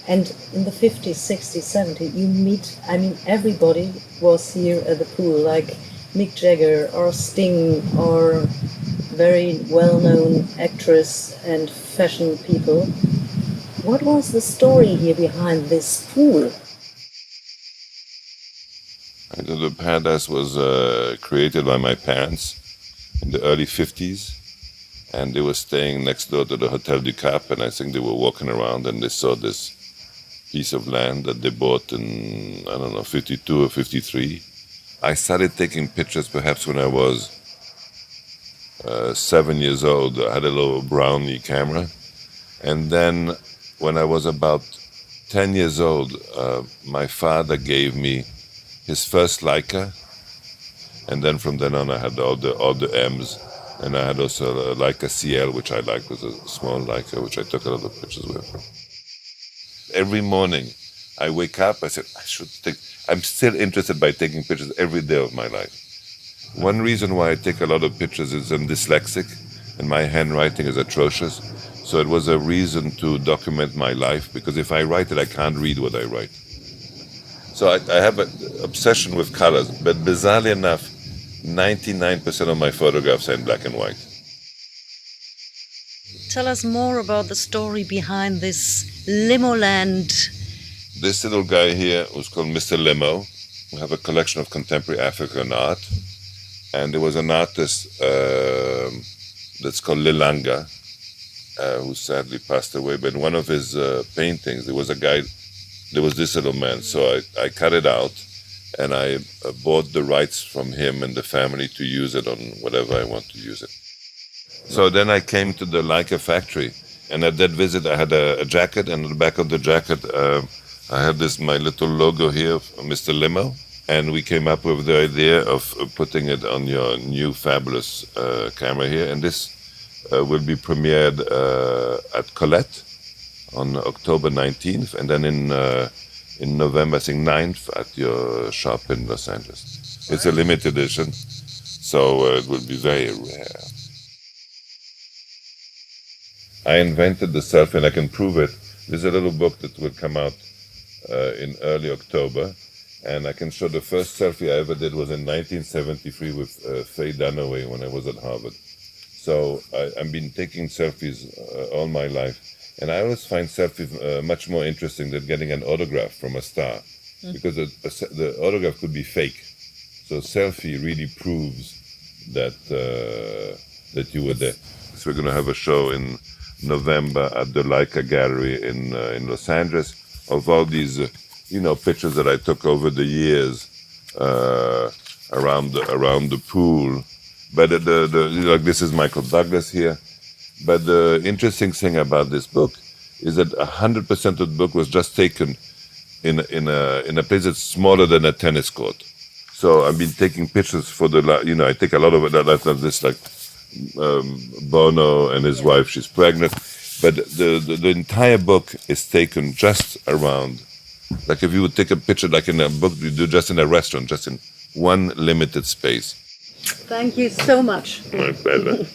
And in the 50s, 60s, 70s, you meet, I mean, everybody was here at the pool, like Mick Jagger or Sting or very well-known actress and fashion people. What was the story here behind this pool? The paradise was created by my parents in the early 50s, and they were staying next door to the Hotel du Cap, and I think they were walking around and they saw this piece of land that they bought in, I don't know, 52 or 53. I started taking pictures perhaps when I was 7 years old. I had a little Brownie camera. And then when I was about 10 years old, my father gave me his first Leica. And then from then on I had all the M's. And I had also a Leica CL, which I liked, was a small Leica, which I took a lot of pictures with. Every morning I wake up, I said, I'm still interested by taking pictures every day of my life. One reason why I take a lot of pictures is I'm dyslexic and my handwriting is atrocious. So it was a reason to document my life, because if I write it, I can't read what I write. So I have an obsession with colors, but bizarrely enough, 99% of my photographs are in black and white. Tell us more about the story behind this LimoLand. This little guy here was called Mr. Limo. We have a collection of contemporary African art. And there was an artist that's called Lilanga, who sadly passed away. But in one of his paintings, there was a guy, there was this little man. So I cut it out, and I bought the rights from him and the family to use it on whatever I want to use it. So then I came to the Leica factory, and at that visit I had a jacket, and on the back of the jacket I had my little logo here of Mr. Limo, and we came up with the idea of putting it on your new fabulous camera here, and this will be premiered at Colette on October 19th, and then in November, I think 9th, at your shop in Los Angeles. It's a limited edition, so it will be very rare. I invented the selfie, and I can prove it. There's a little book that will come out in early October, and I can show the first selfie I ever did was in 1973 with Faye Dunaway when I was at Harvard. So I've been taking selfies all my life, and I always find selfies much more interesting than getting an autograph from a star, because the autograph could be fake. So selfie really proves that that you were there. So we're going to have a show in November at the Leica Gallery in Los Angeles of all these, pictures that I took over the years around the pool. But this is Michael Douglas here. But the interesting thing about this book is that 100% of the book was just taken in a place that's smaller than a tennis court. So I've been taking pictures for I take a lot of it. That's this like Bono and his wife. She's pregnant, but the entire book is taken just around. Like if you would take a picture, like in a book you do just in a restaurant, just in one limited space. Thank you so much. My pleasure.